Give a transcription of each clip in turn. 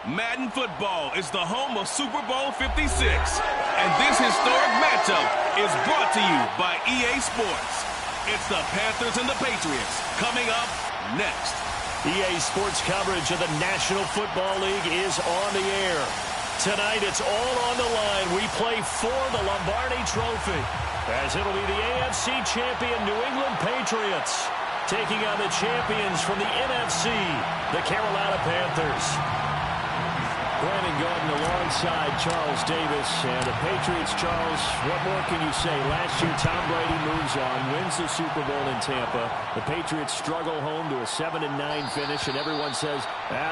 Madden football is the home of Super Bowl 56. And this historic matchup is brought to you by EA Sports. It's the Panthers and the Patriots coming up next. EA Sports coverage of the National Football League is on the air. Tonight it's all on the line. We play for the Lombardi Trophy, as it'll be the AFC champion New England Patriots taking on the champions from the NFC, the Carolina Panthers. Brandon Gordon alongside Charles Davis and the Patriots. Charles, what more can you say? Last year, Tom Brady moves on, wins the Super Bowl in Tampa. The Patriots struggle home to a 7-9 finish, and everyone says,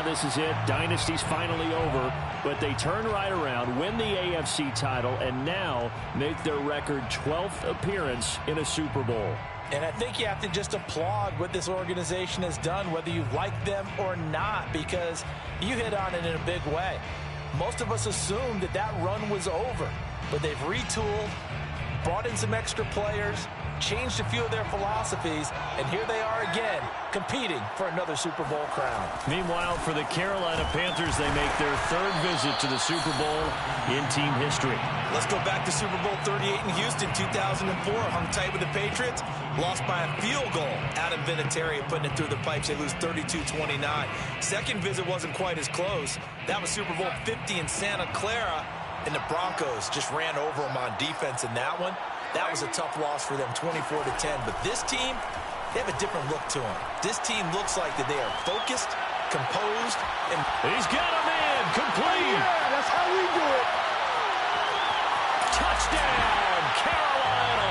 this is it. Dynasty's finally over. But they turn right around, win the AFC title, and now make their record 12th appearance in a Super Bowl. And I think you have to just applaud what this organization has done, whether you like them or not, because you hit on it in a big way. Most of us assumed that that run was over, but they've retooled, brought in some extra players, changed a few of their philosophies, and here they are again, competing for another Super Bowl crown. Meanwhile, for the Carolina Panthers, they make their third visit to the Super Bowl in team history. Let's go back to Super Bowl 38 in Houston, 2004. Hung tight with the Patriots, lost by a field goal. Adam Vinatieri putting it through the pipes. They lose 32-29. Second visit wasn't quite as close. That was Super Bowl 50 in Santa Clara, and the Broncos just ran over them on defense in that one. That was a tough loss for them, 24-10. But this team, they have a different look to them. This team looks like that they are focused, composed, and he's got a man complete. Yeah, that's how we do it. Touchdown, Carolina.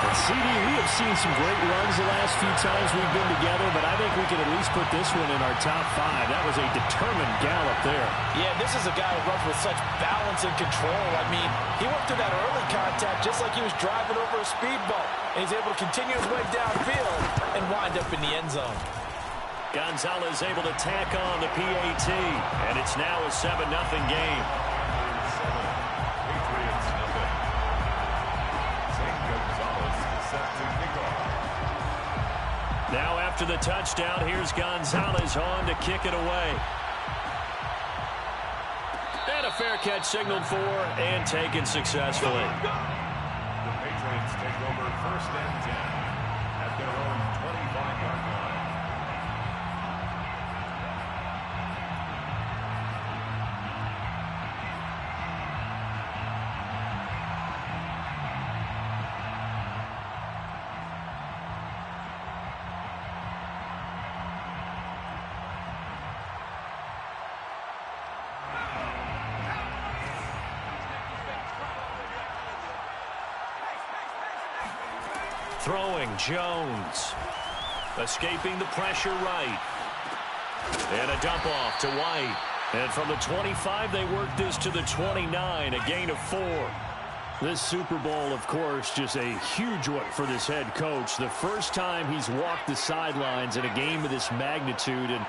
And CD, we have seen some great runs the last few times we've been together, but I think we can at least put this one in our top 5. That was a determined gallop there. Yeah, this is a guy who runs with such balance and control. I mean, he went through that early contact just like he was driving over a speed bump, and he's able to continue his way downfield and wind up in the end zone. Gonzalez able to tack on the PAT, and it's now a 7-0 game. Now after the touchdown, here's Gonzalez on to kick it away. And a fair catch signaled for and taken successfully. The Patriots take over 1st and 10 at their own 25-yard line. Throwing Jones. Escaping the pressure right. And a dump off to White. And from the 25, they work this to the 29, a gain of 4. This Super Bowl, of course, just a huge one for this head coach. The first time he's walked the sidelines in a game of this magnitude. And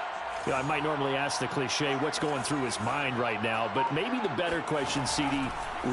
you know, I might normally ask the cliche, what's going through his mind right now? But maybe the better question, CD,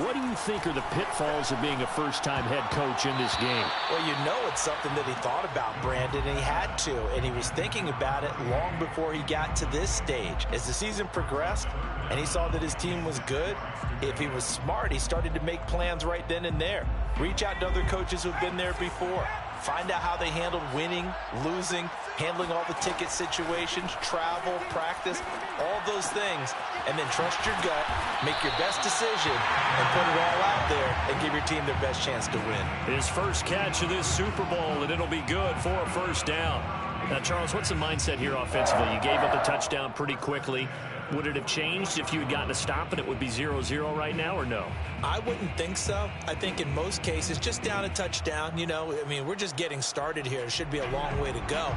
what do you think are the pitfalls of being a first-time head coach in this game? Well, you know it's something that he thought about, Brandon, and he had to. And he was thinking about it long before he got to this stage. As the season progressed and he saw that his team was good, if he was smart, he started to make plans right then and there. Reach out to other coaches who've been there before. Find out how they handled winning, losing, handling all the ticket situations, travel, practice, all those things, and then trust your gut, make your best decision, and put it all out there and give your team their best chance to win. His first catch of this Super Bowl, and it'll be good for a first down. Now, Charles, what's the mindset here offensively? You gave up the touchdown pretty quickly. Would it have changed if you had gotten a stop and it would be 0-0 right now, or no? I wouldn't think so. I think in most cases, just down a touchdown, you know, I mean, we're just getting started here. It should be a long way to go.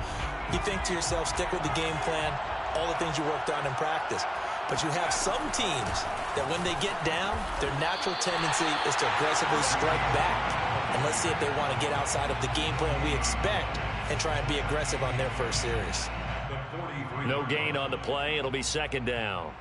You think to yourself, stick with the game plan, all the things you worked on in practice. But you have some teams that when they get down, their natural tendency is to aggressively strike back. And let's see if they want to get outside of the game plan we expect and try and be aggressive on their first series. No gain on the play. It'll be second down.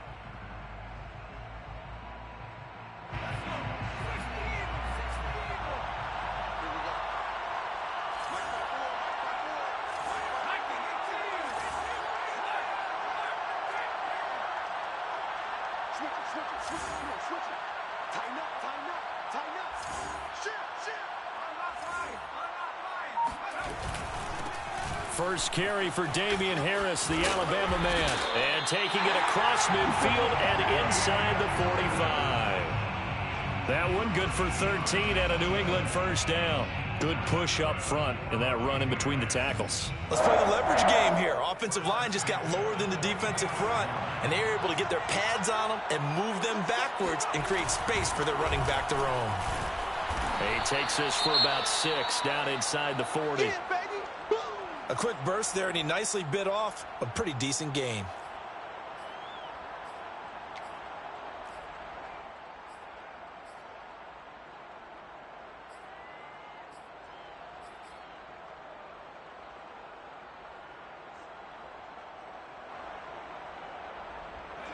First carry for Damian Harris, the Alabama man. And taking it across midfield and inside the 45. That one good for 13 and a New England first down. Good push up front in that run in between the tackles. Let's play the leverage game here. Offensive line just got lower than the defensive front, and they were able to get their pads on them and move them backwards and create space for their running back to roam. He takes this for about 6 down inside the 40. Yeah, a quick burst there, and he nicely bit off a pretty decent gain.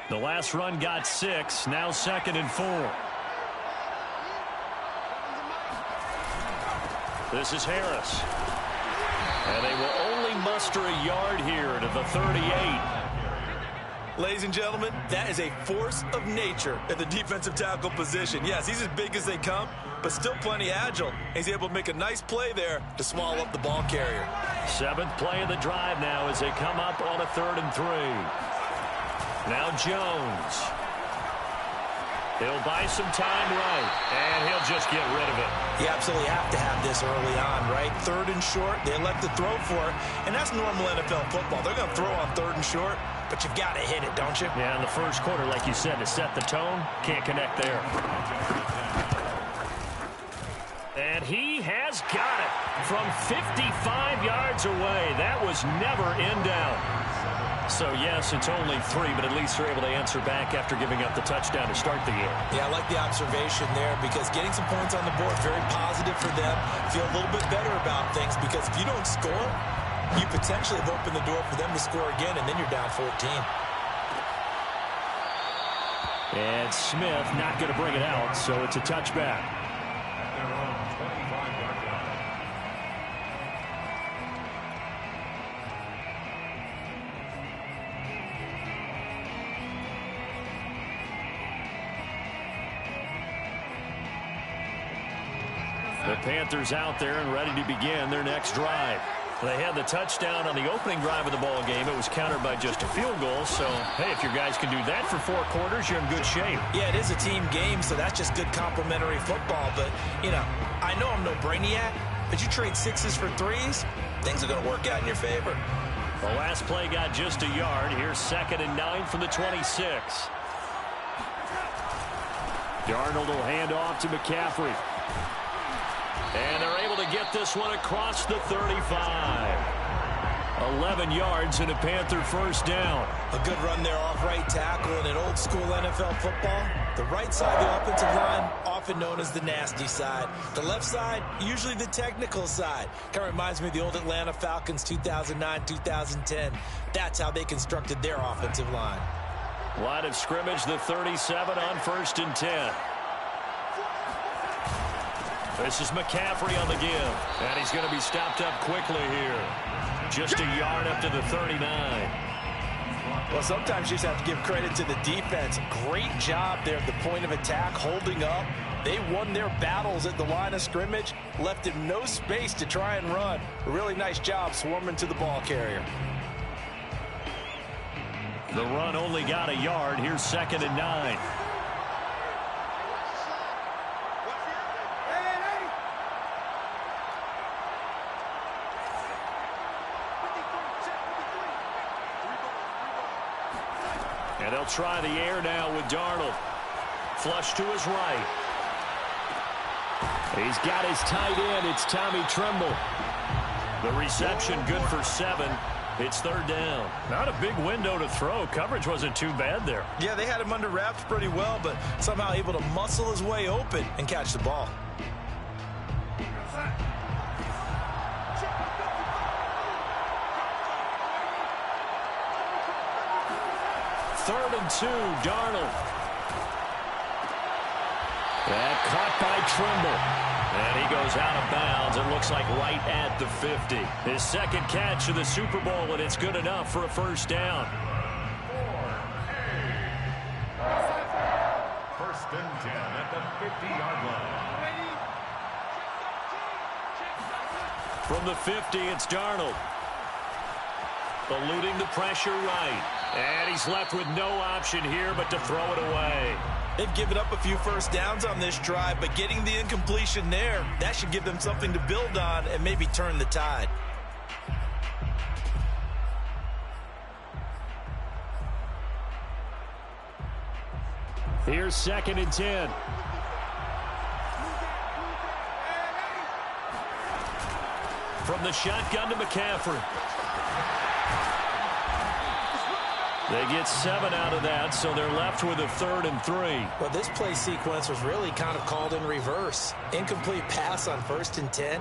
The last run got 6, now 2nd and 4. This is Harris. And they will only muster a yard here to the 38. Ladies and gentlemen, that is a force of nature at the defensive tackle position. Yes, he's as big as they come, but still plenty agile. He's able to make a nice play there to swallow up the ball carrier. 7th play of the drive now as they come up on a 3rd and 3. Now Jones. He'll buy some time right, and he'll just get rid of it. You absolutely have to have this early on, right? 3rd and short, they elect to throw for it, and that's normal NFL football. They're going to throw on 3rd and short, but you've got to hit it, don't you? Yeah, in the first quarter, like you said, to set the tone, can't connect there. And he has got it from 55 yards away. That was never in down. So, yes, it's only 3, but at least they're able to answer back after giving up the touchdown to start the game. Yeah, I like the observation there because getting some points on the board, very positive for them. Feel a little bit better about things because if you don't score, you potentially have opened the door for them to score again, and then you're down 14. And Smith not going to bring it out, so it's a touchback. The Panthers out there and ready to begin their next drive. They had the touchdown on the opening drive of the ball game. It was countered by just a field goal. So, hey, if your guys can do that for 4 quarters, you're in good shape. Yeah, it is a team game, so that's just good complementary football. But, you know, I know I'm no brainiac, but you trade 6s for 3s, things are going to work out in your favor. The last play got just a yard. Here's 2nd and 9 from the 26. Darnold will hand off to McCaffrey. And they're able to get this one across the 35. 11 yards and a Panther first down. A good run there off right tackle in an old school NFL football. The right side of the offensive line, often known as the nasty side. The left side, usually the technical side. Kind of reminds me of the old Atlanta Falcons 2009-2010. That's how they constructed their offensive line. Line of scrimmage, the 37 on 1st and 10. This is McCaffrey on the give. And he's going to be stopped up quickly here. Just a yard up to the 39. Well, sometimes you just have to give credit to the defense. Great job there at the point of attack, holding up. They won their battles at the line of scrimmage, left him no space to try and run. A really nice job swarming to the ball carrier. The run only got a yard. Here's 2nd and 9. And they'll try the air now with Darnold. Flush to his right. He's got his tight end. It's Tommy Tremble. The reception good for 7. It's 3rd down. Not a big window to throw. Coverage wasn't too bad there. Yeah, they had him under wraps pretty well, but somehow able to muscle his way open and catch the ball. Third and 2, Darnold. That caught by Tremble. And he goes out of bounds. It looks like right at the 50. His 2nd catch of the Super Bowl, and it's good enough for a first down. First and 10 at the 50-yard line. From the 50, it's Darnold. Eluding the pressure right. And he's left with no option here but to throw it away. They've given up a few first downs on this drive, but getting the incompletion there, that should give them something to build on and maybe turn the tide. Here's 2nd and 10. From the shotgun to McCaffrey. They get 7 out of that, so they're left with a 3rd and 3. Well, this play sequence was really kind of called in reverse. Incomplete pass on 1st and 10.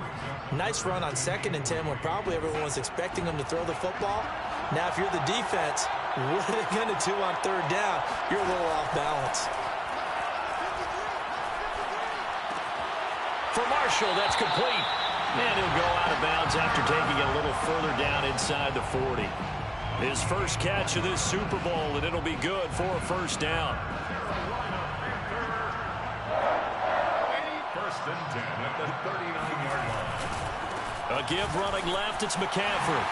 Nice run on 2nd and 10 when probably everyone was expecting them to throw the football. Now, if you're the defense, what are they going to do on 3rd down? You're a little off balance. For Marshall, that's complete. And he'll go out of bounds after taking it a little further down inside the 40. His first catch of this Super Bowl, and it'll be good for a first down. First and 10 at the 39-yard line. A give running left, it's McCaffrey.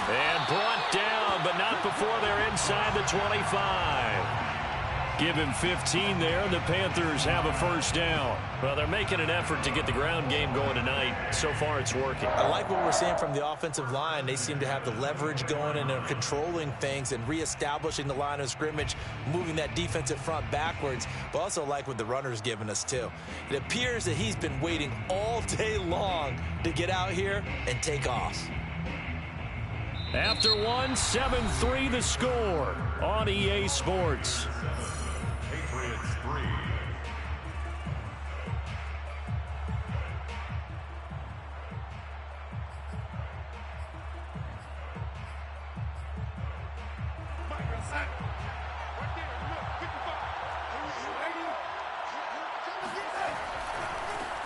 And brought down, but not before they're inside the 25. Give him 15 there, and the Panthers have a first down. Well, they're making an effort to get the ground game going tonight. So far, it's working. I like what we're seeing from the offensive line. They seem to have the leverage going, and they're controlling things and reestablishing the line of scrimmage, moving that defensive front backwards, but also like what the runner's giving us, too. It appears that he's been waiting all day long to get out here and take off. After one, 7-3 the score on EA Sports. Patriots 3.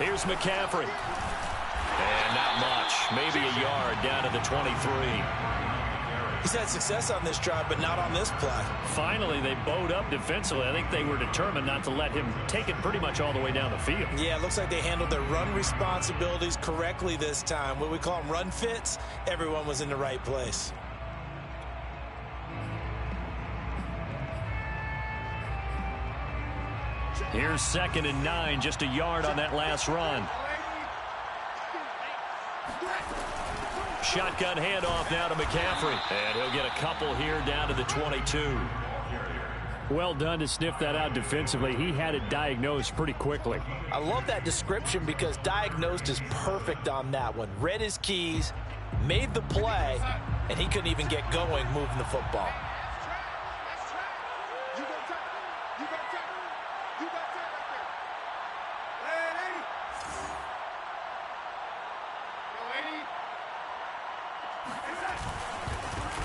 Here's McCaffrey. And not much. Maybe a yard down to the 23. He's had success on this drive, but not on this play. Finally, they bowed up defensively. I think they were determined not to let him take it pretty much all the way down the field. Yeah, it looks like they handled their run responsibilities correctly this time. What we call them run fits, everyone was in the right place. Here's 2nd and 9, just a yard on that last run. Shotgun handoff now to McCaffrey. And he'll get a couple here down to the 22. Well done to sniff that out defensively. He had it diagnosed pretty quickly. I love that description because diagnosed is perfect on that one. Read his keys, made the play, and he couldn't even get going moving the football.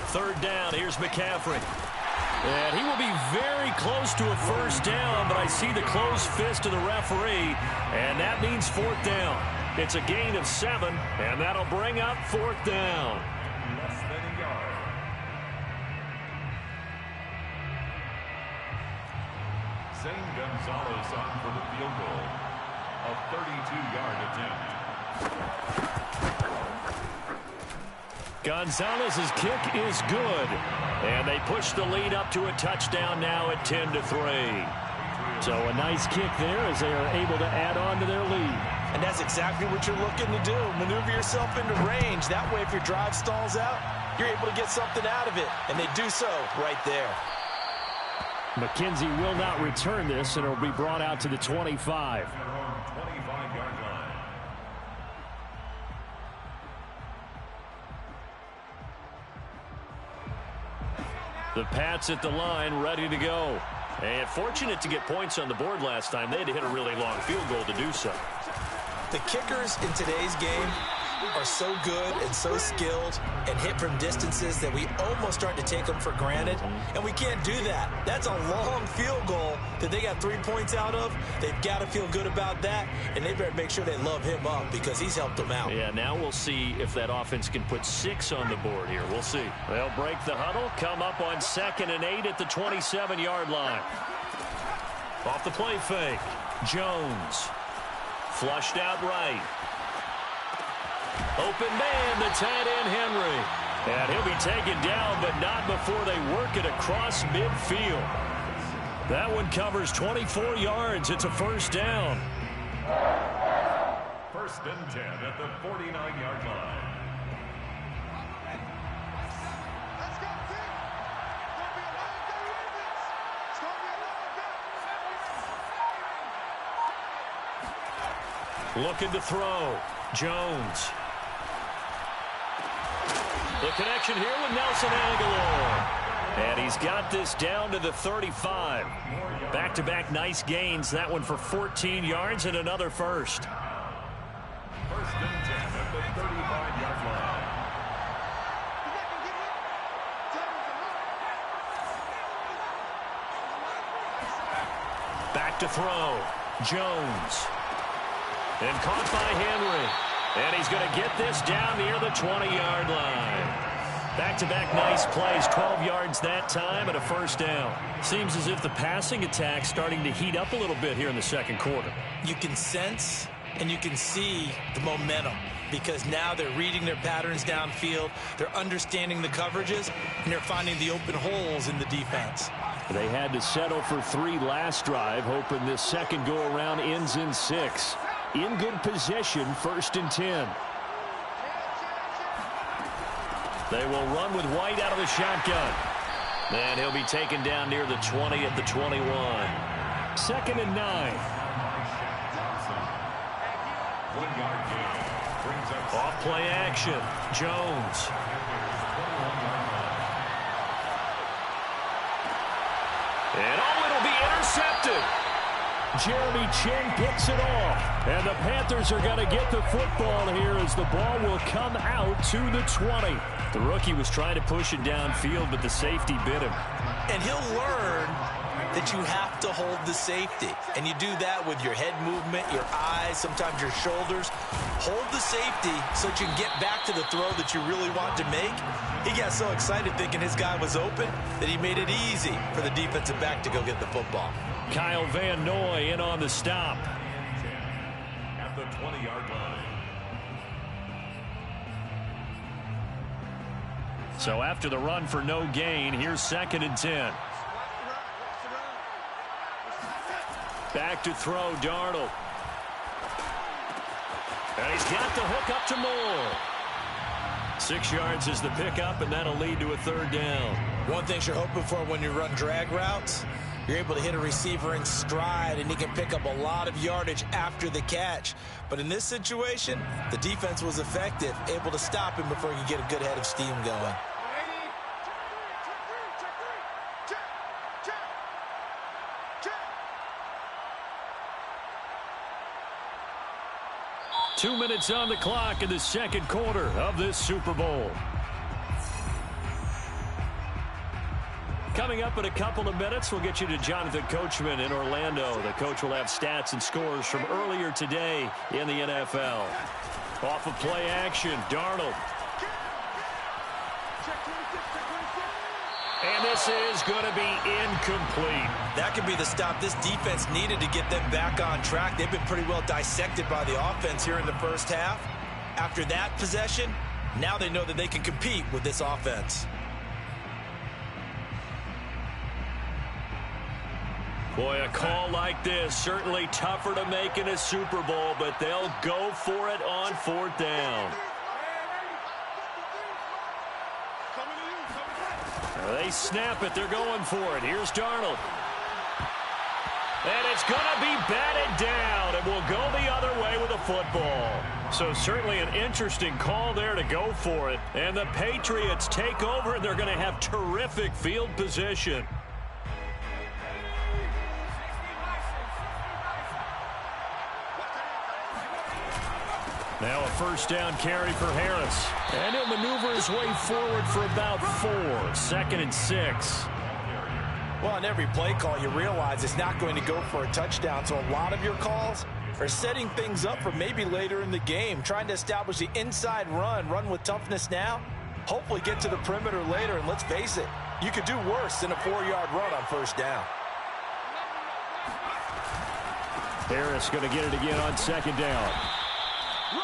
Third down, here's McCaffrey. And he will be very close to a first down, but I see the closed fist of the referee, and that means 4th down. It's a gain of 7, and that'll bring up 4th down. Less than a yard. Zane Gonzalez on for the field goal. A 32-yard attempt. Gonzalez's kick is good. And they push the lead up to a touchdown now at 10-3. So a nice kick there as they are able to add on to their lead. And that's exactly what you're looking to do. Maneuver yourself into range. That way, if your drive stalls out, you're able to get something out of it. And they do so right there. McKenzie will not return this, and it will be brought out to the 25. 25-yard line. The Pats at the line, ready to go. And fortunate to get points on the board last time. They had to hit a really long field goal to do so. The kickers in today's game are so good and so skilled and hit from distances that we almost start to take them for granted, and we can't do that. That's a long field goal that they got 3 points out of. They've got to feel good about that, and they better make sure they love him up because he's helped them out. Yeah, now we'll see if that offense can put 6 on the board here. We'll see. They'll break the huddle, come up on 2nd and 8 at the 27-yard line. Off the play fake. Jones. Flushed out right. Open man, the tight end, Henry. And he'll be taken down, but not before they work it across midfield. That one covers 24 yards. It's a first down. First and 10 at the 49-yard line. Looking to throw. Jones. The connection here with Nelson Aguilar. And he's got this down to the 35. Back-to-back nice gains. That one for 14 yards and another first. First and 10 at the 35-yard line. Back to throw. Jones. And caught by Henry. And he's going to get this down near the 20-yard line. Back-to-back nice plays, 12 yards that time and a first down. Seems as if the passing attack's starting to heat up a little bit here in the second quarter. You can sense and you can see the momentum because now they're reading their patterns downfield, they're understanding the coverages, and they're finding the open holes in the defense. They had to settle for 3 last drive, hoping this second go-around ends in 6. In good position, first and 10. They will run with White out of the shotgun. And he'll be taken down near the 20 at the 21. Second and 9. Off play action. Jones. And it'll be intercepted. Jeremy Chinn picks it off. And the Panthers are going to get the football here as the ball will come out to the 20. The rookie was trying to push it downfield, but the safety bit him. And he'll learn that you have to hold the safety. And you do that with your head movement, your eyes, sometimes your shoulders. Hold the safety so that you can get back to the throw that you really want to make. He got so excited thinking his guy was open that he made it easy for the defensive back to go get the football. Kyle Van Noy in on the stop. At the 20-yard line. So after the run for no gain, here's second and 10. Back to throw, Darnold. And he's got the hook up to Moore. 6 yards is the pickup, and that'll lead to a third down. One thing you're hoping for when you run drag routes, you're able to hit a receiver in stride, and he can pick up a lot of yardage after the catch. But in this situation, the defense was effective, able to stop him before he could get a good head of steam going. Two minutes on the clock in the second quarter of this Super Bowl. Coming up in a couple of minutes, we'll get you to Jonathan Coachman in Orlando. The coach will have stats and scores from earlier today in the NFL. Off of play action, Darnold. And this is going to be incomplete. That could be the stop this defense needed to get them back on track. They've been pretty well dissected by the offense here in the first half. After that possession, now they know that they can compete with this offense. Boy, a call like this, certainly tougher to make in a Super Bowl, but they'll go for it on fourth down. They snap it. They're going for it. Here's Darnold. And it's going to be batted down, and will go the other way with the football. So certainly an interesting call there to go for it. And the Patriots take over, and they're going to have terrific field position. Now a first down carry for Harris. And he'll maneuver his way forward for about 4. Second and 6. Well, on every play call, you realize it's not going to go for a touchdown. So a lot of your calls are setting things up for maybe later in the game, trying to establish the inside run with toughness now, hopefully get to the perimeter later. And let's face it, you could do worse than a 4-yard run on first down. Harris going to get it again on second down.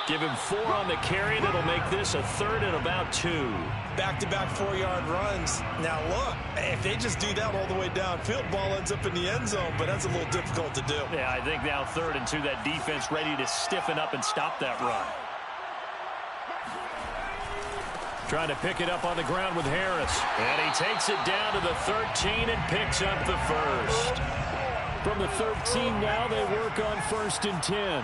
Give him 4 on the carry, and it'll make this a 3rd and about 2. Back-to-back 4-yard runs. Now, look, if they just do that all the way downfield, ball ends up in the end zone, but that's a little difficult to do. Yeah, I think now 3rd and 2, that defense ready to stiffen up and stop that run. Trying to pick it up on the ground with Harris. And he takes it down to the 13 and picks up the first. From the 13 now, they work on 1st and 10.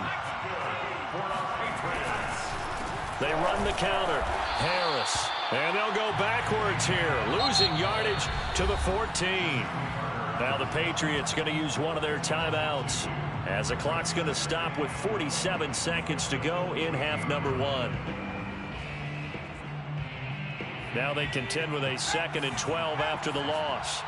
They run the counter. Harris. And they'll go backwards here, losing yardage to the 14. Now the Patriots going to use one of their timeouts as the clock's going to stop with 47 seconds to go in half number 1. Now they contend with a 2nd and 12 after the loss.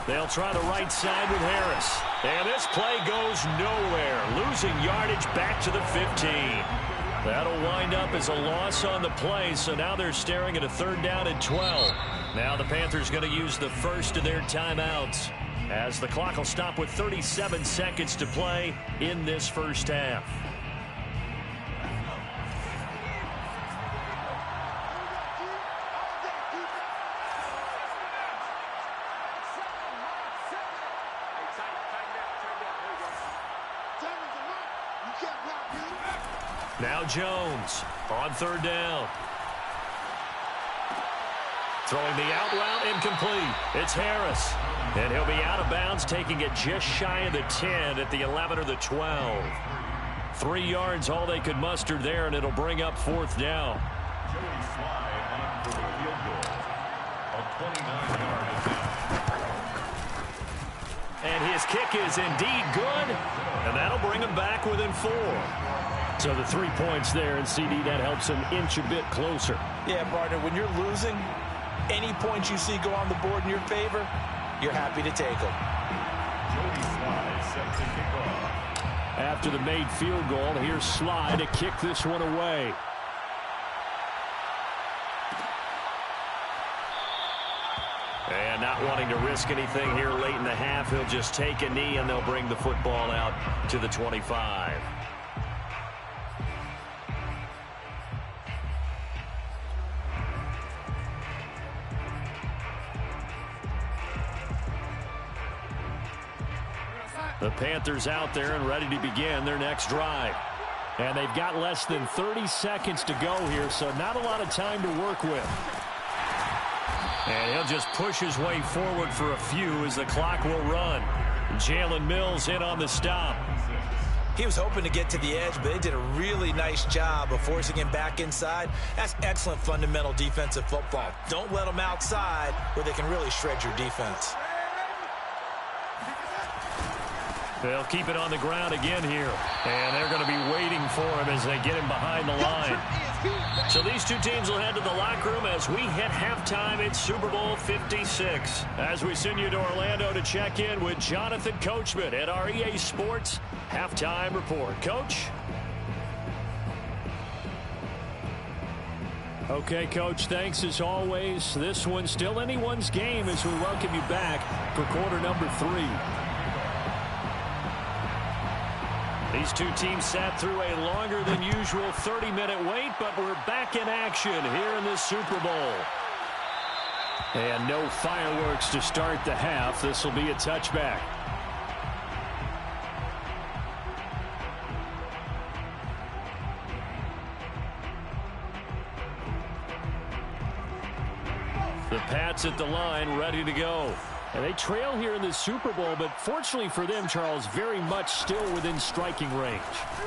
They'll try the right side with Harris. And this play goes nowhere, losing yardage back to the 15. That'll wind up as a loss on the play, so now they're staring at a 3rd down and 12. Now the Panthers going to use the first of their timeouts as the clock will stop with 37 seconds to play in this first half. Now Jones on 3rd down. Throwing the out route, incomplete. It's Harris. And he'll be out of bounds, taking it just shy of the 10 at the 11 or the 12. 3 yards all they could muster there, and it'll bring up 4th down. Joey Slye on for the field goal. A 29-yard attempt. And his kick is indeed good, and that'll bring him back within 4. So the 3 points there, and CD, that helps him inch a bit closer. Yeah, partner, when you're losing, any points you see go on the board in your favor, you're happy to take them. Joey Slye set to kick off. After the made field goal, here's Slye to kick this one away. And not wanting to risk anything here late in the half, he'll just take a knee, and they'll bring the football out to the 25. The Panthers out there and ready to begin their next drive. And they've got less than 30 seconds to go here, so not a lot of time to work with. And he'll just push his way forward for a few as the clock will run. Jalen Mills in on the stop. He was hoping to get to the edge, but they did a really nice job of forcing him back inside. That's excellent fundamental defensive football. Don't let them outside where they can really shred your defense. They'll keep it on the ground again here. And they're going to be waiting for him as they get him behind the line. So these two teams will head to the locker room as we hit halftime in Super Bowl 56. As we send you to Orlando to check in with Jonathan Coachman at our EA Sports Halftime Report. Coach? Okay, Coach, thanks as always. This one's still anyone's game as we welcome you back for quarter number 3. These two teams sat through a longer than usual 30-minute wait, but we're back in action here in this Super Bowl. And no fireworks to start the half. This will be a touchback. The Pats at the line, ready to go. And they trail here in the Super Bowl, but fortunately for them, Charles, very much still within striking range.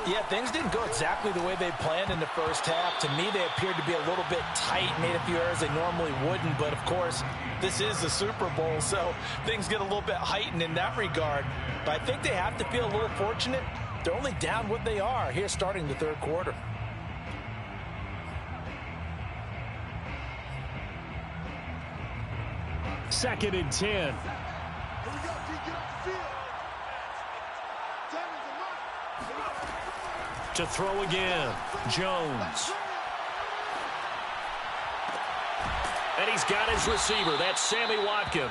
Yeah, things didn't go exactly the way they planned in the first half. To me, they appeared to be a little bit tight, made a few errors they normally wouldn't. But, of course, this is the Super Bowl, so things get a little bit heightened in that regard. But I think they have to feel a little fortunate. They're only down what they are here starting the third quarter. Second and 10. To throw again, Jones. And he's got his receiver. That's Sammy Watkins.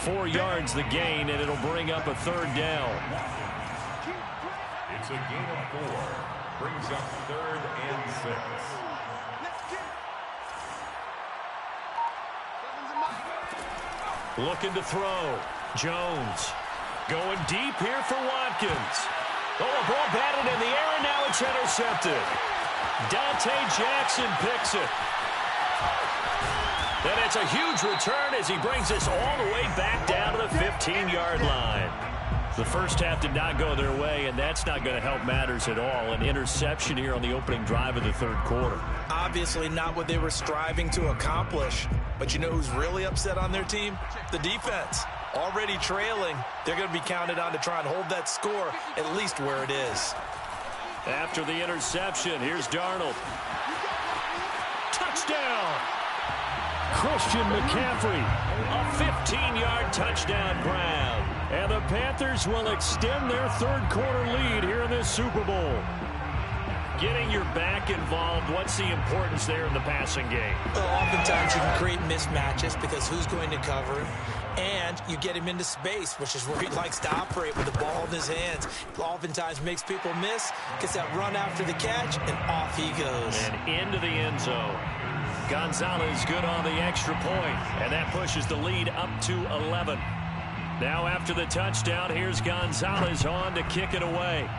4 yards the gain, and it'll bring up a 3rd down. It's a gain of 4. Brings up 3rd and 6. Looking to throw. Jones going deep here for Watkins. Oh, a ball batted in the air, and now it's intercepted. Dante Jackson picks it. And it's a huge return as he brings us all the way back down to the 15-yard line. The first half did not go their way, and that's not going to help matters at all. An interception here on the opening drive of the 3rd quarter. Obviously not what they were striving to accomplish. But you know who's really upset on their team? The defense. Already trailing, they're going to be counted on to try and hold that score at least where it is. After the interception, here's Darnold. Touchdown! Christian McCaffrey, a 15-yard touchdown grab. And the Panthers will extend their 3rd quarter lead here in this Super Bowl. Getting your back involved, what's the importance there in the passing game? Well, oftentimes you can create mismatches because who's going to cover him? And you get him into space, which is where he likes to operate with the ball in his hands. Oftentimes makes people miss, gets that run after the catch, and off he goes. And into the end zone. Gonzalez good on the extra point, and that pushes the lead up to 11. Now after the touchdown, here's Gonzalez on to kick it away.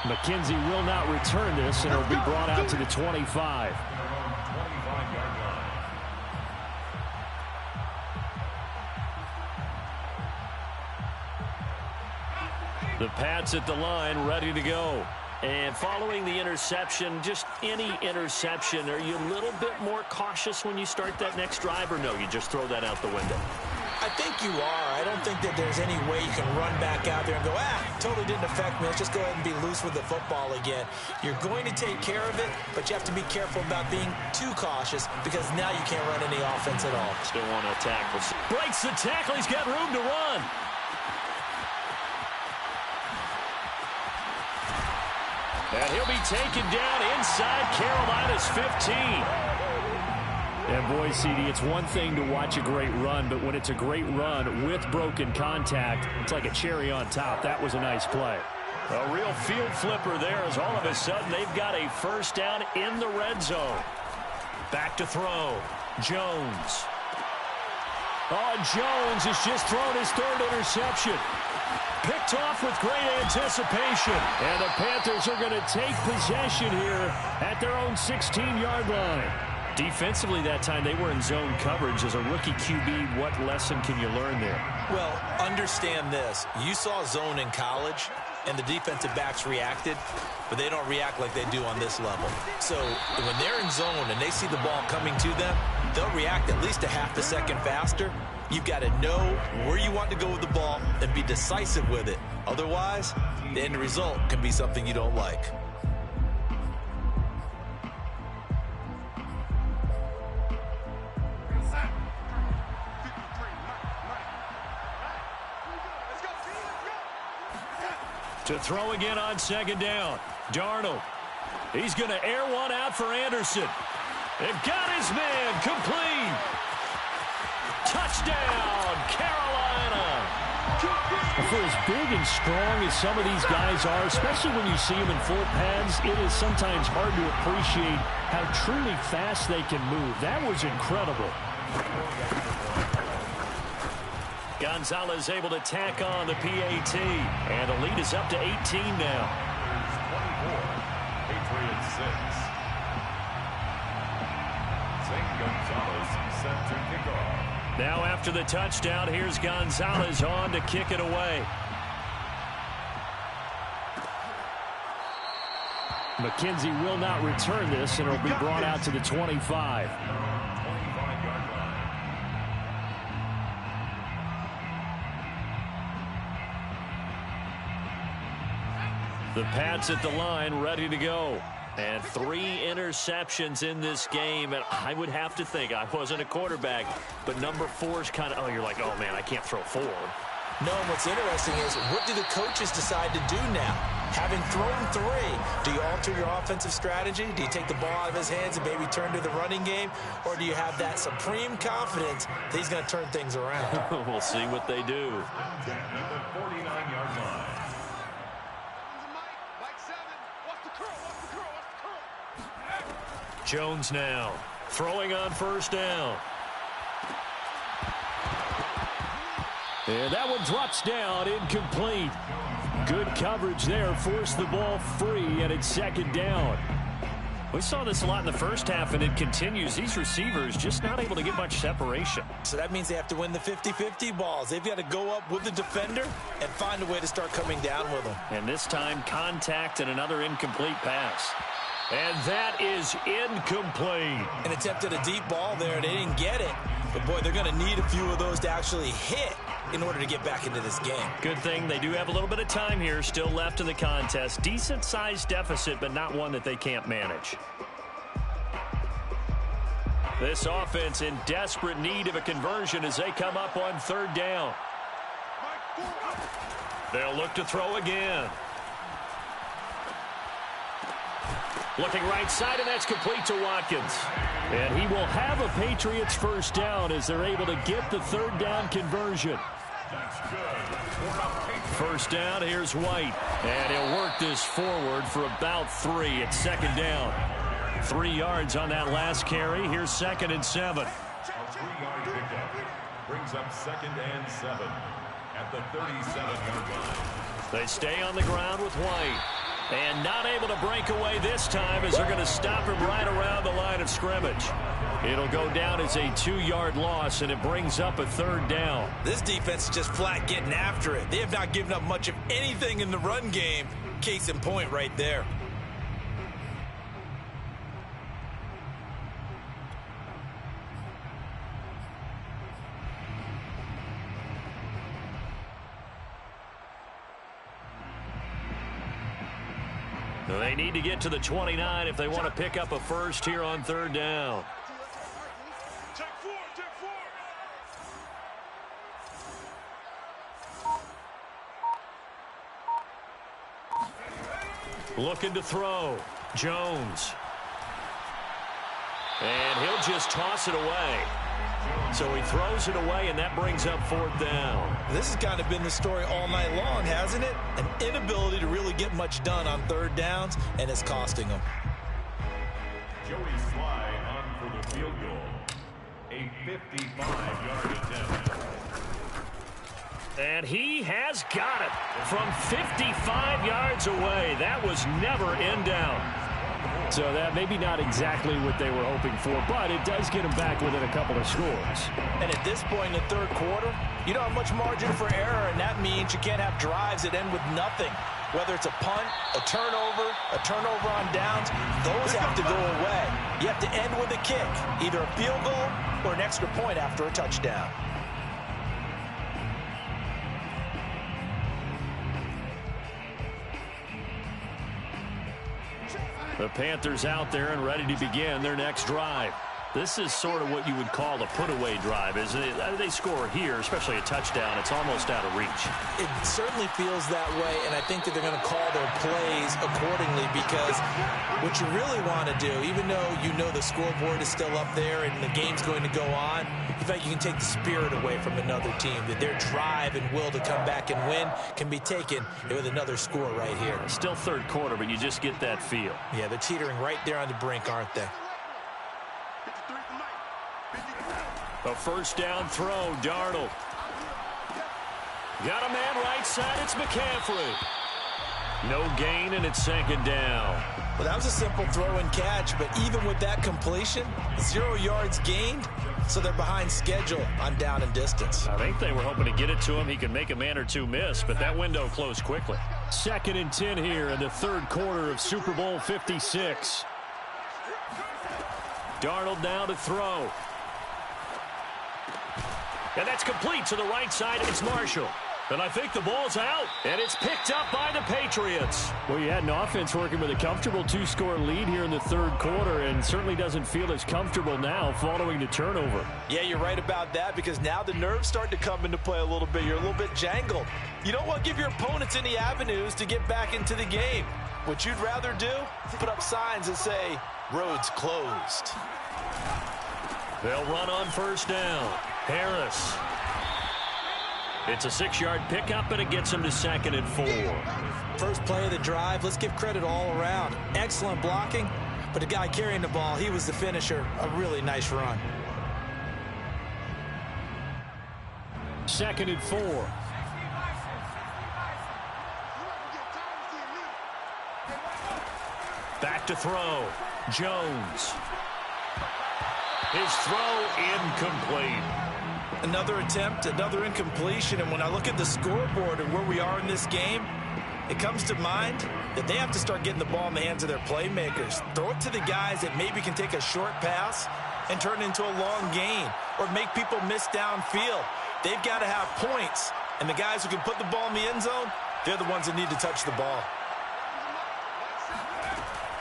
McKenzie will not return this, and it'll be brought out to the 25. The Pats at the line, ready to go. And following the interception, just any interception, are you a little bit more cautious when you start that next drive, or no, you just throw that out the window? I think you are. I don't think that there's any way you can run back out there and go, totally didn't affect me. Let's just go ahead and be loose with the football again. You're going to take care of it, but you have to be careful about being too cautious because now you can't run any offense at all. Still want to tackle. Breaks the tackle. He's got room to run. And he'll be taken down inside Carolina's 15. And boy, CD, it's one thing to watch a great run, but when it's a great run with broken contact, it's like a cherry on top. That was a nice play. A real field flipper there as all of a sudden they've got a 1st down in the red zone. Back to throw. Jones. Oh, Jones has just thrown his 3rd interception. Picked off with great anticipation. And the Panthers are going to take possession here at their own 16-yard line. Defensively that time, they were in zone coverage. As a rookie QB, what lesson can you learn there? Well, understand this. You saw zone in college, and the defensive backs reacted, but they don't react like they do on this level. So when they're in zone and they see the ball coming to them, they'll react at least a half a second faster. You've got to know where you want to go with the ball and be decisive with it. Otherwise, the end result can be something you don't like. To throw again on 2nd down. Darnold. He's going to air one out for Anderson. They've got his man complete. Touchdown, Carolina. For as big and strong as some of these guys are, especially when you see them in full pads, it is sometimes hard to appreciate how truly fast they can move. That was incredible. Gonzalez able to tack on the PAT. And the lead is up to 18 now. 24, Patriots 6. St. Gonzalez set to kick off. Now after the touchdown, here's Gonzalez on to kick it away. McKenzie will not return this, and it'll be brought out to the 25. The Pats at the line, ready to go. And 3 interceptions in this game. And I would have to think, I wasn't a quarterback, but number 4 is kind of, you're like, oh, man, I can't throw 4. No, and what's interesting is, what do the coaches decide to do now? Having thrown 3, do you alter your offensive strategy? Do you take the ball out of his hands and maybe turn to the running game? Or do you have that supreme confidence that he's going to turn things around? We'll see what they do. At the 49-yard line. Jones now throwing on first down. And that one drops down, incomplete. Good coverage there, forced the ball free, and it's second down. We saw this a lot in the first half, and it continues. These receivers just not able to get much separation. So that means they have to win the 50-50 balls. They've got to go up with the defender and find a way to start coming down with them. And this time, contact and another incomplete pass. And that is incomplete. An attempt at a deep ball there. They didn't get it. But, boy, they're going to need a few of those to actually hit in order to get back into this game. Good thing they do have a little bit of time here still left in the contest. Decent-sized deficit, but not one that they can't manage. This offense in desperate need of a conversion as they come up on third down. They'll look to throw again. Looking right side, and that's complete to Watkins. And he will have a Patriots first down as they're able to get the third down conversion. First down, here's White. And he'll work this forward for about 3. It's second down. 3 yards on that last carry. Here's 2nd and 7. A 3-yard pickup brings up 2nd and 7 at the 37-yard line. They stay on the ground with White. And not able to break away this time as they're going to stop him right around the line of scrimmage. It'll go down as a 2-yard loss, and it brings up a third down. This defense is just flat getting after it. They have not given up much of anything in the run game. Case in point right there. They need to get to the 29 if they want to pick up a first here on third down. Looking to throw. Jones. And he'll just toss it away. So he throws it away, and that brings up fourth down. This has kind of been the story all night long, hasn't it? An inability to really get much done on third downs, and it's costing them. Joey Sly on for the field goal. A 55-yard attempt. And he has got it from 55 yards away. That was never in down. So that maybe not exactly what they were hoping for, but it does get them back within a couple of scores. And at this point in the third quarter, you don't have much margin for error, and that means you can't have drives that end with nothing. Whether it's a punt, a turnover on downs, those have to go away. You have to end with a kick, either a field goal or an extra point after a touchdown. The Panthers out there and ready to begin their next drive. This is sort of what you would call a put-away drive, isn't it? They score here, especially a touchdown. It's almost out of reach. It certainly feels that way, and I think that they're going to call their plays accordingly, because what you really want to do, even though you know the scoreboard is still up there and the game's going to go on, in fact, you can take the spirit away from another team, that their drive and will to come back and win can be taken with another score right here. Still third quarter, but you just get that feel. Yeah, they're teetering right there on the brink, aren't they? A first down throw, Darnold. Got a man right side, it's McCaffrey. No gain, and it's second down. Well, that was a simple throw and catch, but even with that completion, 0 yards gained, so they're behind schedule on down and distance. I think they were hoping to get it to him. He could make a man or two miss, but that window closed quickly. 2nd and 10 here in the third quarter of Super Bowl 56. Darnold now to throw. And that's complete to the right side. It's Marshall. And I think the ball's out, and it's picked up by the Patriots. Well, you had an offense working with a comfortable 2-score lead here in the third quarter, and certainly doesn't feel as comfortable now following the turnover. Yeah, you're right about that, because now the nerves start to come into play a little bit. You're a little bit jangled. You don't want to give your opponents any avenues to get back into the game. What you'd rather do, put up signs that say, roads closed. They'll run on first down. Harris. It's a 6-yard pickup, and it gets him to 2nd and 4. First play of the drive, let's give credit all around. Excellent blocking, but the guy carrying the ball, he was the finisher. A really nice run. 2nd and 4. Back to throw. Jones. His throw incomplete. Another attempt, another incompletion, and when I look at the scoreboard and where we are in this game, it comes to mind that they have to start getting the ball in the hands of their playmakers. Throw it to the guys that maybe can take a short pass and turn it into a long gain or make people miss downfield. They've got to have points, and the guys who can put the ball in the end zone, they're the ones that need to touch the ball.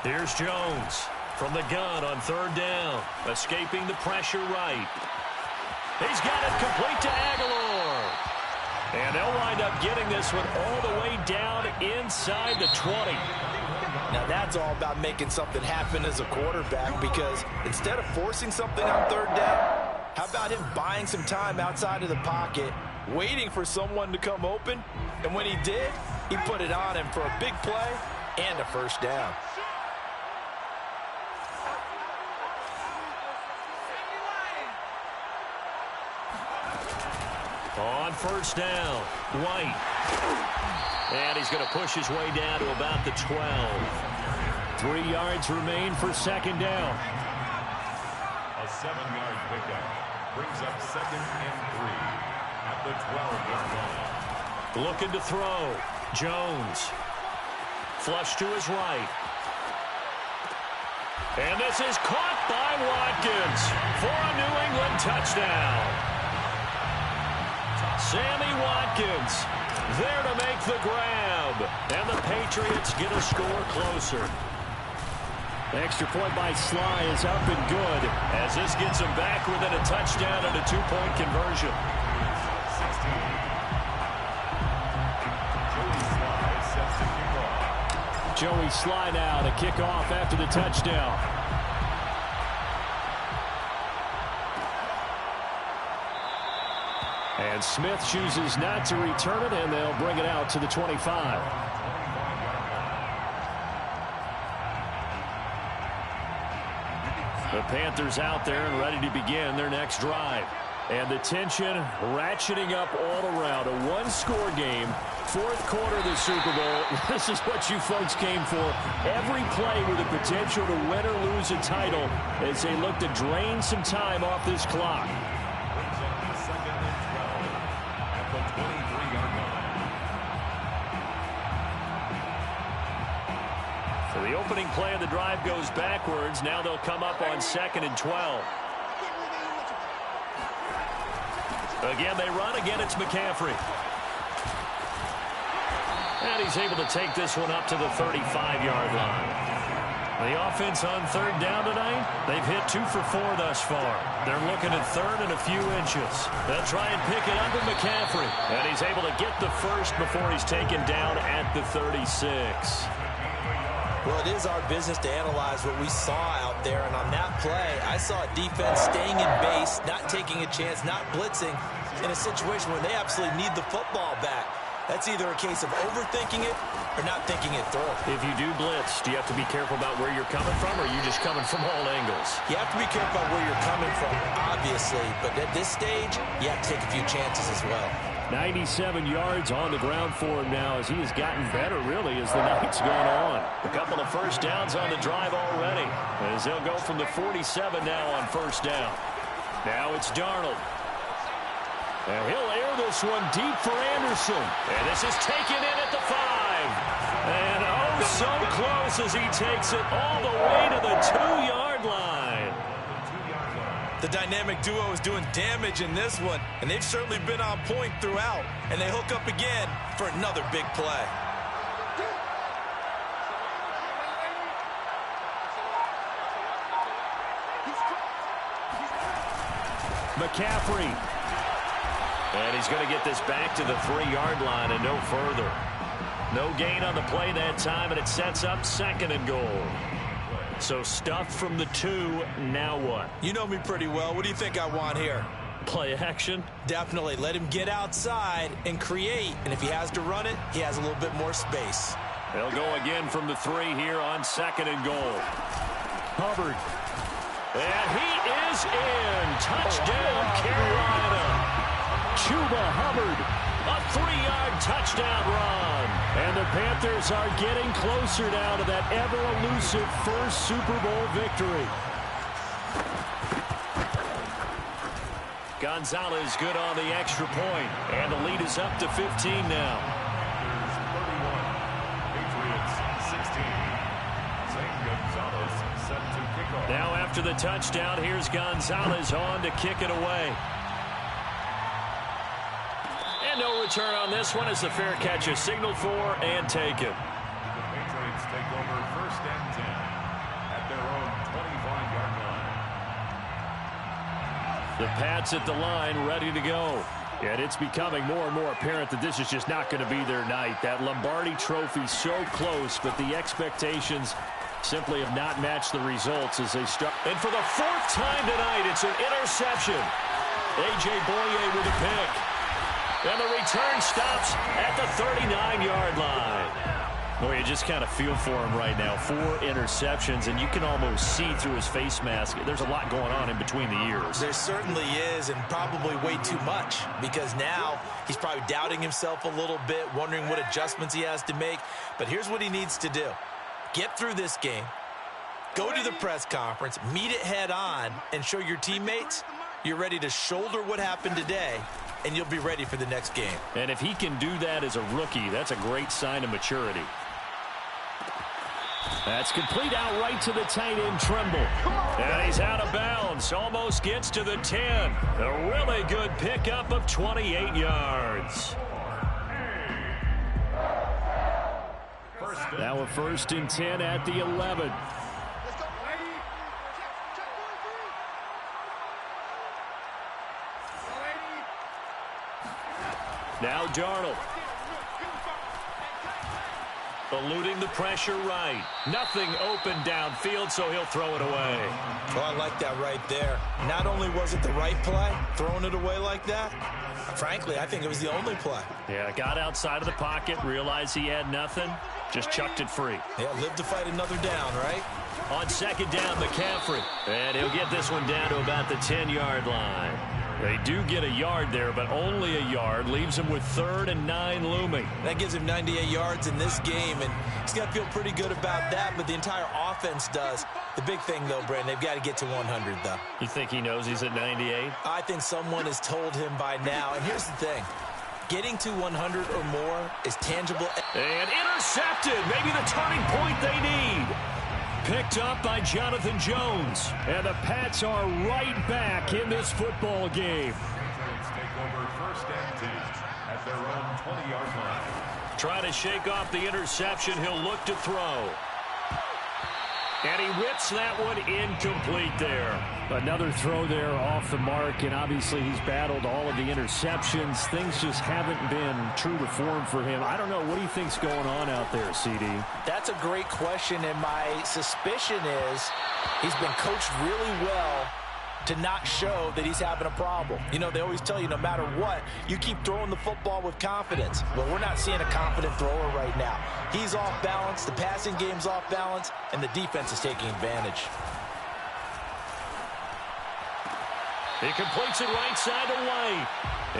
Here's Jones from the gun on third down, escaping the pressure right. He's got it complete to Aguilar. And they'll wind up getting this one all the way down inside the 20. Now that's all about making something happen as a quarterback, because instead of forcing something on third down, how about him buying some time outside of the pocket, waiting for someone to come open, and when he did, he put it on him for a big play and a first down. On first down, White. And he's going to push his way down to about the 12. 3 yards remain for second down. A 7-yard pickup brings up 2nd and 3 at the 12-yard line. Looking to throw. Jones. Flush to his right. And this is caught by Watkins for a New England touchdown. Sammy Watkins there to make the grab. And the Patriots get a score closer. Extra point by Sly is up and good, as this gets him back within a touchdown and a 2-point conversion. 16. Joey Sly sets the kickoff. Joey Sly now to kick off after the touchdown. And Smith chooses not to return it, and they'll bring it out to the 25. The Panthers out there and ready to begin their next drive. And the tension ratcheting up all around. A one-score game, fourth quarter of the Super Bowl. This is what you folks came for. Every play with the potential to win or lose a title as they look to drain some time off this clock. So the opening play of the drive goes backwards. Now they'll come up on 2nd and 12. Again, they run. Again, it's McCaffrey. And he's able to take this one up to the 35-yard line. The offense on third down tonight, they've hit 2 for 4 thus far. They're looking at third and a few inches. They'll try and pick it up with McCaffrey. And he's able to get the first before he's taken down at the 36. Well, it is our business to analyze what we saw out there, and on that play, I saw a defense staying in base, not taking a chance, not blitzing in a situation where they absolutely need the football back. That's either a case of overthinking it or not thinking it through. If you do blitz, do you have to be careful about where you're coming from, or are you just coming from all angles? You have to be careful about where you're coming from, obviously, but at this stage, you have to take a few chances as well. 97 yards on the ground for him now, as he has gotten better, really, as the night's gone on. A couple of first downs on the drive already, as they'll go from the 47 now on first down. Now it's Darnold. And he'll air this one deep for Anderson. And this is taken in at the 5. And oh, so close as he takes it all the way to the 2-yard line. The dynamic duo is doing damage in this one, and they've certainly been on point throughout. And they hook up again for another big play. McCaffrey. And he's going to get this back to the 3-yard line and no further. No gain on the play that time, and it sets up 2nd and goal. So stuffed from the 2, now what? You know me pretty well. What do you think I want here? Play action? Definitely. Let him get outside and create. And if he has to run it, he has a little bit more space. They'll go again from the 3 here on 2nd and goal. Hubbard. And he is in. Touchdown, Carolina. Chuba Hubbard. A 3-yard touchdown run. And the Panthers are getting closer now to that ever-elusive first Super Bowl victory. Gonzalez good on the extra point. And the lead is up to 15 now. Patriots 16. Zane Gonzalez set to kick off. Now after the touchdown, here's Gonzalez on to kick it away. And no return on this one as the fair catch is signaled for and taken. The Patriots take over 1st and 10 at their own 25-yard line. The Pats at the line ready to go. And it's becoming more and more apparent that this is just not going to be their night. That Lombardi trophy so close, but the expectations simply have not matched the results as they start. And for the 4th time tonight, it's an interception. A.J. Boye with a pick. And the return stops at the 39-yard line. Boy, you just kind of feel for him right now. 4 interceptions, and you can almost see through his face mask. There's a lot going on in between the ears. There certainly is, and probably way too much, because now he's probably doubting himself a little bit, wondering what adjustments he has to make. But here's what he needs to do. Get through this game, go to the press conference, meet it head on, and show your teammates you're ready to shoulder what happened today, and you'll be ready for the next game. And if he can do that as a rookie, that's a great sign of maturity. That's complete out right to the tight end, Tremble. And he's out of bounds. Almost gets to the 10. A really good pickup of 28 yards. Now a 1st and 10 at the 11. Now Darnold. Eluding the pressure right. Nothing open downfield, so he'll throw it away. Oh, I like that right there. Not only was it the right play, throwing it away like that, frankly, I think it was the only play. Yeah, got outside of the pocket, realized he had nothing, just chucked it free. Yeah, live to fight another down, right? On 2nd down, McCaffrey. And he'll get this one down to about the 10-yard line. They do get a yard there, but only a yard. Leaves him with 3rd and 9 looming. That gives him 98 yards in this game, and he's got to feel pretty good about that, but the entire offense does. The big thing, though, Brandon, they've got to get to 100, though. You think he knows he's at 98? I think someone has told him by now, and here's the thing. Getting to 100 or more is tangible. And intercepted. Maybe the turning point they need. Picked up by Jonathan Jones. And the Pats are right back in this football game. Patriots take over 1st and 10 at their own 20-yard line. Trying to shake off the interception. He'll look to throw. And he whips that one incomplete there. Another throw there off the mark, and obviously he's battled all of the interceptions. Things just haven't been true to form for him. I don't know. What do you think's going on out there, CD? That's a great question, and my suspicion is he's been coached really well to not show that he's having a problem. You know, they always tell you no matter what, you keep throwing the football with confidence. Well, we're not seeing a confident thrower right now. He's off balance, the passing game's off balance, and the defense is taking advantage. He completes it right side to White.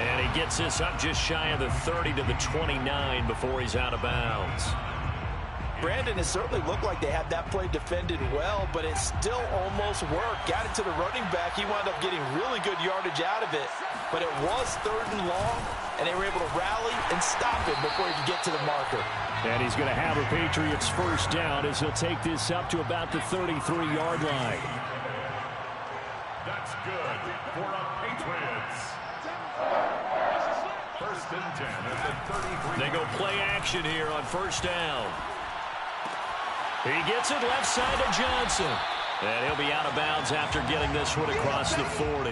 And he gets this up just shy of the 30 to the 29 before he's out of bounds. Brandon, it certainly looked like they had that play defended well, but it still almost worked. Got it to the running back. He wound up getting really good yardage out of it, but it was 3rd and long, and they were able to rally and stop him before he could get to the marker. And he's going to have a Patriots 1st down as he'll take this up to about the 33-yard line. That That's good for a Patriots. First and 10 at the 33. They go play action here on first down. He gets it left side to Johnson. And he'll be out of bounds after getting this one across the 40.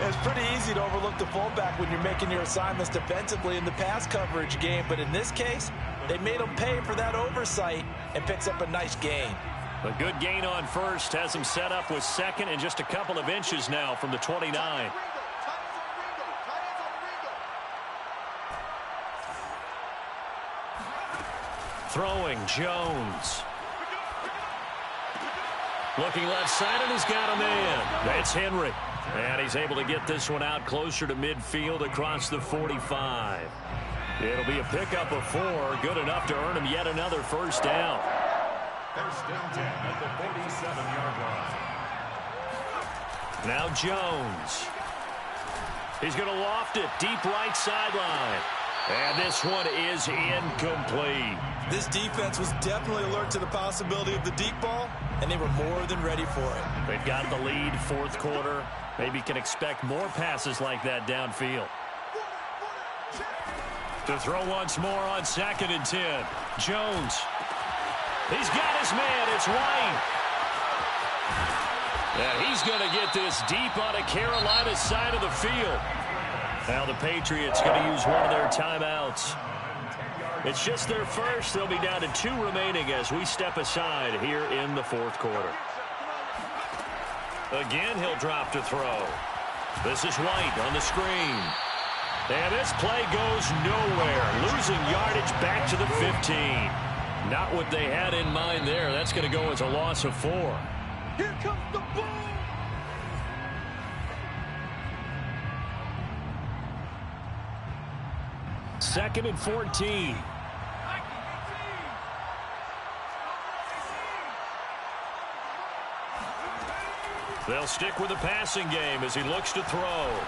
It's pretty easy to overlook the fullback when you're making your assignments defensively in the pass coverage game. But in this case, they made him pay for that oversight and picks up a nice gain. A good gain on first has him set up with second and just a couple of inches now from the 29. Throwing, Jones. Looking left side, and he's got him in. That's Henry. And he's able to get this one out closer to midfield across the 45. It'll be a pickup of 4. Good enough to earn him yet another first down. First and 10 at the 47-yard line. Now Jones. He's going to loft it deep right sideline. And this one is incomplete. This defense was definitely alert to the possibility of the deep ball, and they were more than ready for it. They've got the lead, fourth quarter. Maybe can expect more passes like that downfield. To throw once more on second and 10. Jones. He's got his man. It's White. And he's going to get this deep on a Carolina side of the field. Now the Patriots going to use one of their timeouts. It's just their first. They'll be down to 2 remaining as we step aside here in the fourth quarter. Again, he'll drop to throw. This is White on the screen. And this play goes nowhere. Losing yardage back to the 15. Not what they had in mind there. That's going to go as a loss of 4. Here comes the ball. Second and 14. They'll stick with the passing game as he looks to throw.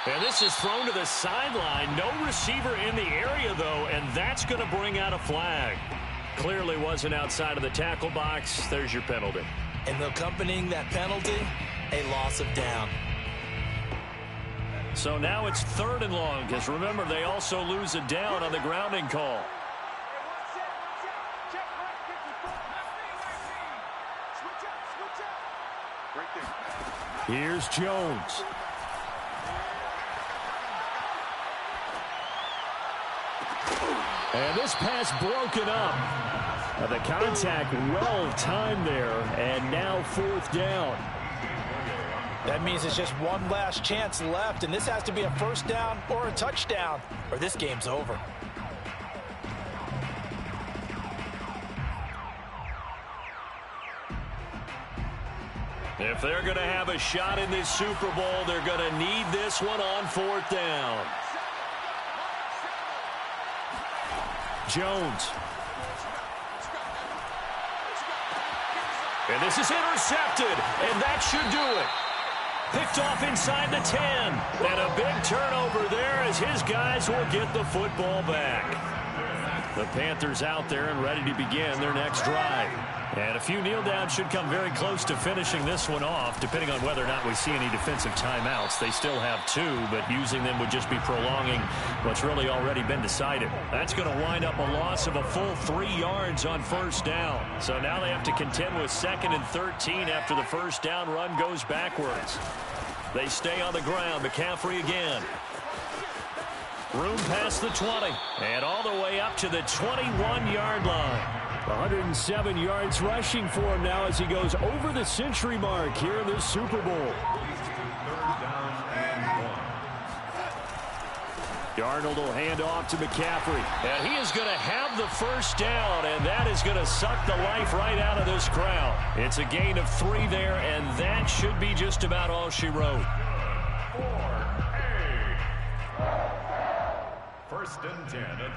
And this is thrown to the sideline. No receiver in the area, though, and that's going to bring out a flag. Clearly wasn't outside of the tackle box. There's your penalty. And accompanying that penalty, a loss of down. So now it's 3rd and long, because remember, they also lose a down on the grounding call. Here's Jones. And this pass broken up. The contact well timed there, and now 4th down. That means it's just one last chance left, and this has to be a first down or a touchdown, or this game's over. If they're going to have a shot in this Super Bowl, they're going to need this one on 4th down. Jones. And this is intercepted, and that should do it. Picked off inside the 10. And a big turnover there as his guys will get the football back. The Panthers out there and ready to begin their next drive. And a few kneel downs should come very close to finishing this one off, depending on whether or not we see any defensive timeouts. They still have 2, but using them would just be prolonging what's really already been decided. That's going to wind up a loss of a full 3 yards on first down. So now they have to contend with 2nd and 13 after the first down run goes backwards. They stay on the ground. McCaffrey again. Room past the 20 and all the way up to the 21-yard line. 107 yards rushing for him now as he goes over the century mark here in this Super Bowl. 3rd down and 1. Darnold will hand off to McCaffrey. And he is going to have the first down, and that is going to suck the life right out of this crowd. It's a gain of 3 there, and that should be just about all she wrote. 4-8. First and 10 at the